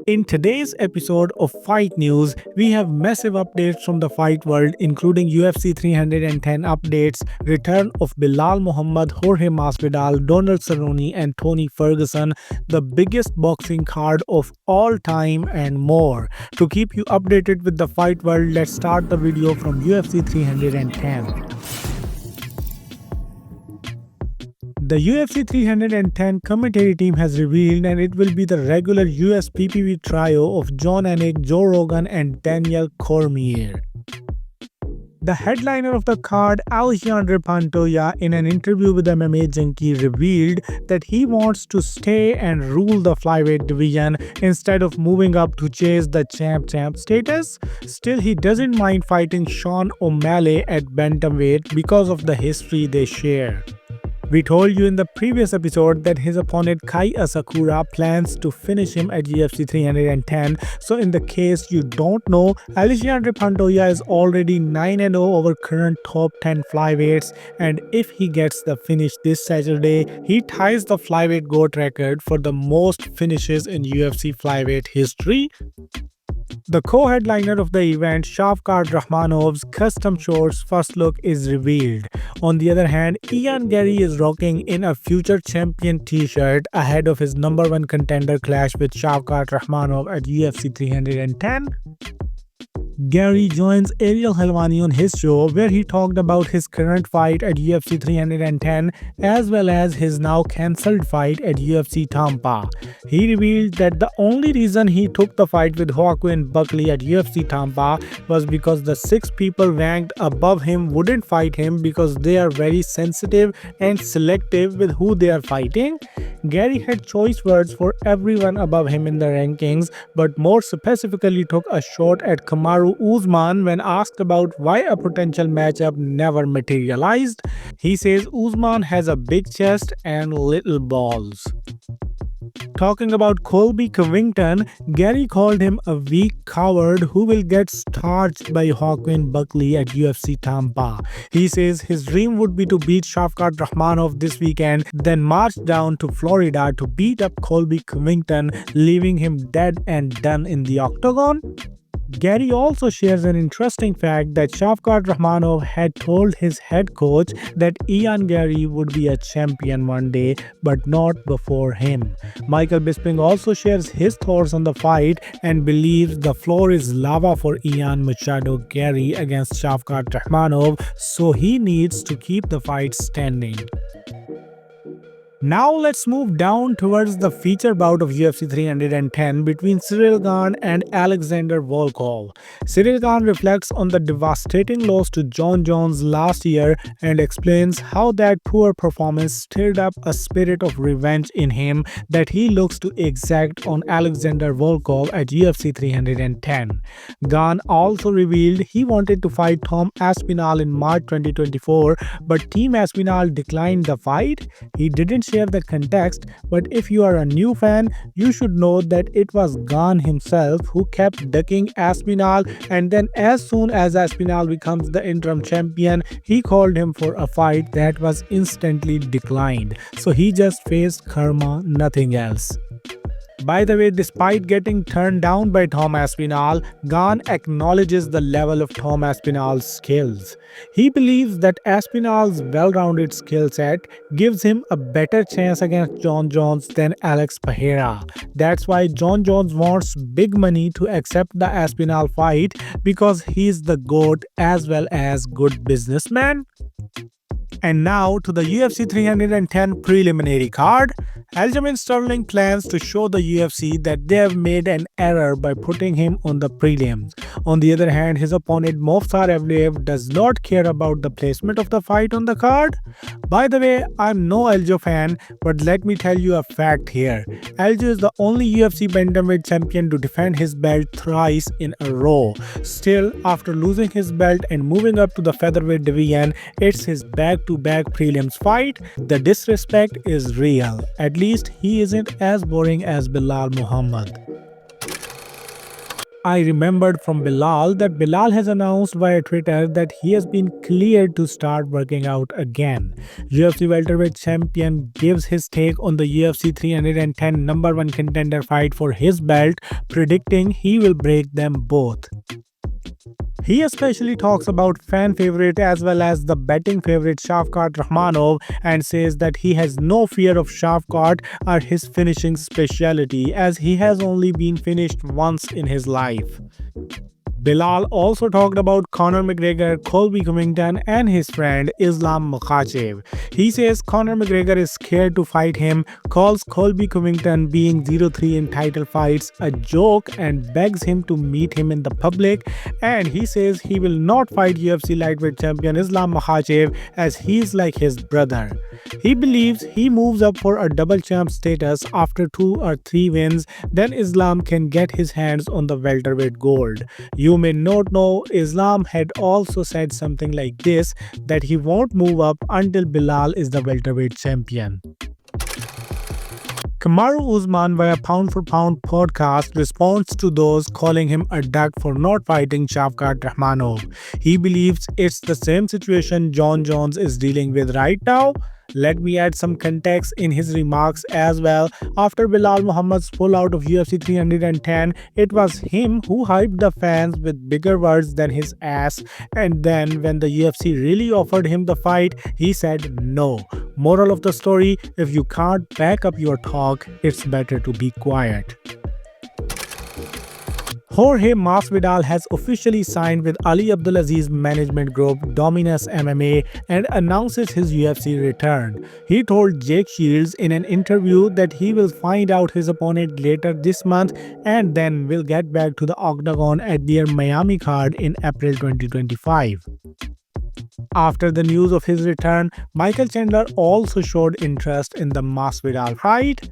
In today's episode of Fight News, we have massive updates from the fight world, including UFC 310 updates, return of Belal Muhammad, Jorge Masvidal, Donald Cerrone, and Tony Ferguson, the biggest boxing card of all time, and more. To keep you updated with the fight world, let's start the video from UFC 310. The UFC 310 commentary team has revealed, and it will be the regular US PPV trio of John Anik, Joe Rogan, and Daniel Cormier. The headliner of the card, Alexandre Pantoja, in an interview with MMA Junkie, revealed that he wants to stay and rule the flyweight division instead of moving up to chase the champ status. Still, he doesn't mind fighting Sean O'Malley at bantamweight because of the history they share. We told you in the previous episode that his opponent Kai Asakura plans to finish him at UFC 310, so in the case you don't know, Alexandre Pantoja is already 9-0 over current top 10 flyweights, and if he gets the finish this Saturday, he ties the flyweight GOAT record for the most finishes in UFC flyweight history. The co-headliner of the event, Shavkat Rakhmonov's custom shorts first look is revealed. On the other hand, Ian Garry is rocking in a future champion t-shirt ahead of his number one contender clash with Shavkat Rakhmonov at UFC 310. Garry joins Ariel Helwani on his show, where he talked about his current fight at UFC 310 as well as his now cancelled fight at UFC Tampa. He revealed that the only reason he took the fight with Joaquin Buckley at UFC Tampa was because the 6 people ranked above him wouldn't fight him because they are very sensitive and selective with who they are fighting. Garry had choice words for everyone above him in the rankings, but more specifically took a shot at Kamaru Usman when asked about why a potential matchup never materialized. He says Usman has a big chest and little balls. Talking about Colby Covington, Garry called him a weak coward who will get starched by Joaquin Buckley at UFC Tampa. He says his dream would be to beat Shavkat Rakhmonov this weekend, then march down to Florida to beat up Colby Covington, leaving him dead and done in the octagon. Garry also shares an interesting fact that Shavkat Rakhmonov had told his head coach that Ian Garry would be a champion one day, but not before him. Michael Bisping also shares his thoughts on the fight and believes the floor is lava for Ian Machado Garry against Shavkat Rakhmonov, so he needs to keep the fight standing. Now let's move down towards the feature bout of UFC 310 between Ciryl Gane and Alexander Volkov. Ciryl Gane reflects on the devastating loss to Jon Jones last year and explains how that poor performance stirred up a spirit of revenge in him that he looks to exact on Alexander Volkov at UFC 310. Gane also revealed he wanted to fight Tom Aspinall in March 2024, but Team Aspinall declined the fight. He didn't share the context, but if you are a new fan, you should know that it was Gane himself who kept ducking Aspinall, and then as soon as Aspinall becomes the interim champion, he called him for a fight that was instantly declined. So he just faced karma, nothing else. By the way, despite getting turned down by Tom Aspinall, Gane acknowledges the level of Tom Aspinall's skills. He believes that Aspinall's well-rounded skill set gives him a better chance against Jon Jones than Alex Pereira. That's why Jon Jones wants big money to accept the Aspinall fight, because he's the GOAT as well as good businessman. And now to the UFC 310 preliminary card. Aljamain Sterling plans to show the UFC that they have made an error by putting him on the prelims. On the other hand, his opponent Movsar Evloev does not care about the placement of the fight on the card. By the way, I'm no Aljo fan, but let me tell you a fact here. Aljo is the only UFC bantamweight champion to defend his belt thrice in a row. Still, after losing his belt and moving up to the featherweight division, it's his back-to-back prelims fight. The disrespect is real. At least he isn't as boring as Belal Muhammad. I remembered from Belal that Belal has announced via Twitter that he has been cleared to start working out again. UFC welterweight champion gives his take on the UFC 310 number one contender fight for his belt, predicting he will break them both. He especially talks about fan favorite as well as the betting favorite Shavkat Rahmanov and says that he has no fear of Shavkat or his finishing speciality as he has only been finished once in his life. Belal also talked about Conor McGregor, Colby Covington, and his friend Islam Makhachev. He says Conor McGregor is scared to fight him, calls Colby Covington being 0-3 in title fights a joke, and begs him to meet him in the public. And he says he will not fight UFC lightweight champion Islam Makhachev as he's like his brother. He believes he moves up for a double champ status after 2 or 3 wins, then Islam can get his hands on the welterweight gold. You may not know, Islam had also said something like this, that he won't move up until Belal is the welterweight champion. Kamaru Usman via Pound for Pound podcast responds to those calling him a duck for not fighting Shavkat Rahmanov. He believes it's the same situation Jon Jones is dealing with right now. Let me add some context in his remarks as well. After Belal Muhammad's pullout of UFC 310, it was him who hyped the fans with bigger words than his ass. And then when the UFC really offered him the fight, he said no. Moral of the story, if you can't back up your talk, it's better to be quiet. Jorge Masvidal has officially signed with Ali Abdulaziz's management group Dominus MMA and announces his UFC return. He told Jake Shields in an interview that he will find out his opponent later this month and then will get back to the octagon at their Miami card in April 2025. After the news of his return, Michael Chandler also showed interest in the Masvidal fight.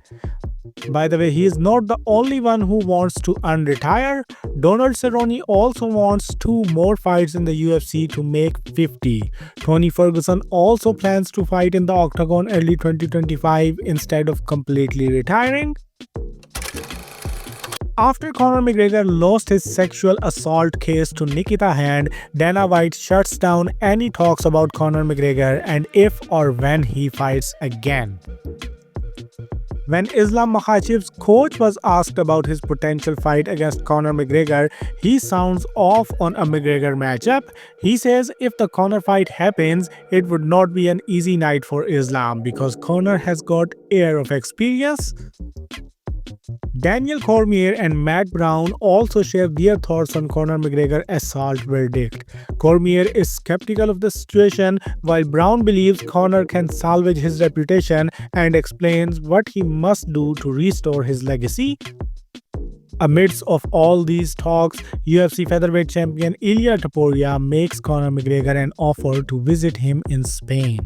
By the way, he is not the only one who wants to unretire. Donald Cerrone also wants 2 more fights in the UFC to make 50. Tony Ferguson also plans to fight in the octagon early 2025 instead of completely retiring. After Conor McGregor lost his sexual assault case to Nikita Hand, Dana White shuts down any talks about Conor McGregor and if or when he fights again. When Islam Makhachev's coach was asked about his potential fight against Conor McGregor, he sounds off on a McGregor matchup. He says if the Conor fight happens, it would not be an easy night for Islam because Conor has got air of experience. Daniel Cormier and Matt Brown also share their thoughts on Conor McGregor assault verdict. Cormier is skeptical of the situation, while Brown believes Conor can salvage his reputation and explains what he must do to restore his legacy. Amidst of all these talks, UFC featherweight champion Ilia Topuria makes Conor McGregor an offer to visit him in Spain.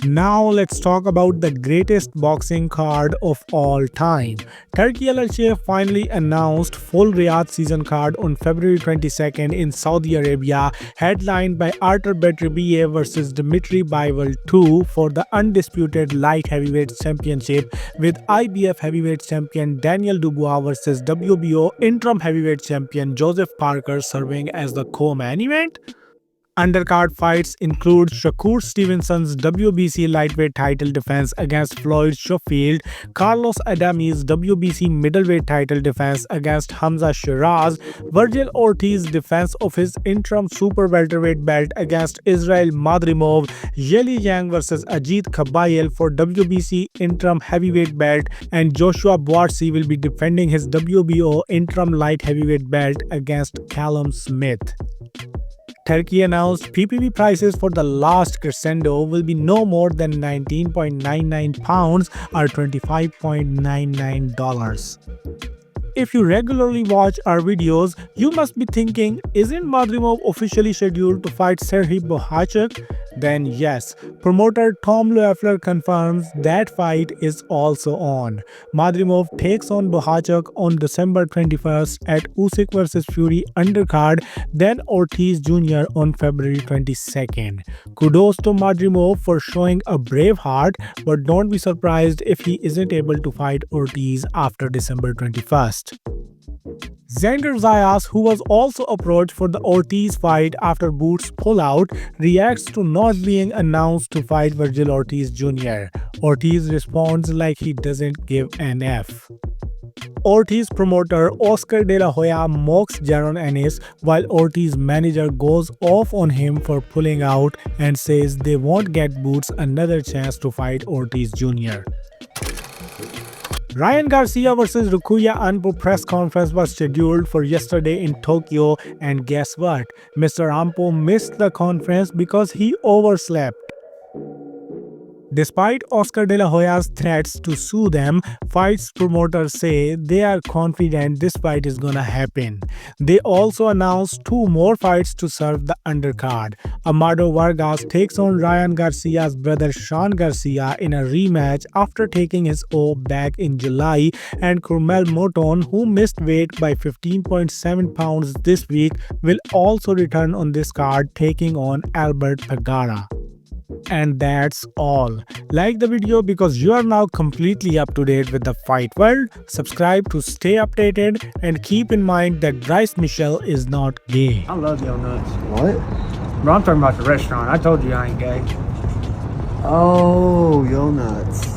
Now let's talk about the greatest boxing card of all time. Turki Al-Sheikh finally announced full Riyadh season card on February 22nd in Saudi Arabia, headlined by Artur Beterbiev versus Dimitry Bivol 2 for the undisputed light heavyweight championship, with IBF heavyweight champion Daniel Dubois versus WBO interim heavyweight champion Joseph Parker serving as the co-main event. Undercard fights include Shakur Stevenson's WBC lightweight title defense against Floyd Schofield, Carlos Adami's WBC middleweight title defense against Khamzat Shiraz, Virgil Ortiz's defense of his interim super welterweight belt against Israel Madrimov, Yeli Yang versus Ajit Kabayel for WBC interim heavyweight belt, and Joshua Buatsi will be defending his WBO interim light heavyweight belt against Callum Smith. Turkey announced PPV prices for the last crescendo will be no more than 19.99 pounds or $25.99. If you regularly watch our videos, you must be thinking, isn't Madrimov officially scheduled to fight Serhiy Bohachuk? Then yes, promoter Tom Loeffler confirms that fight is also on. Madrimov takes on Bohachuk on December 21st at Usyk vs Fury undercard, then Ortiz Jr. on February 22nd. Kudos to Madrimov for showing a brave heart, but don't be surprised if he isn't able to fight Ortiz after December 21st. announced. Xander Zayas, who was also approached for the Ortiz fight after Boots' pullout, reacts to not being announced to fight Virgil Ortiz Jr. Ortiz responds like he doesn't give an F. Ortiz promoter Oscar De La Hoya mocks Jaron Ennis while Ortiz manager goes off on him for pulling out and says they won't get Boots another chance to fight Ortiz Jr. Ryan Garcia vs Rukuya Anpo press conference was scheduled for yesterday in Tokyo, and guess what? Mr. Anpo missed the conference because he overslept. Despite Oscar De La Hoya's threats to sue them, fights promoters say they are confident this fight is gonna happen. They also announced 2 more fights to serve the undercard. Amado Vargas takes on Ryan Garcia's brother Sean Garcia in a rematch after taking his O back in July, and Kurmel Moton, who missed weight by 15.7 pounds this week, will also return on this card, taking on Albert Pagara. And that's all. Like the video because you are now completely up to date with the fight world. Subscribe to stay updated and keep in mind that Bryce Mitchell is not gay. I love your nuts. What? Bro, I'm talking about the restaurant. I told you I ain't gay. Oh, yo nuts.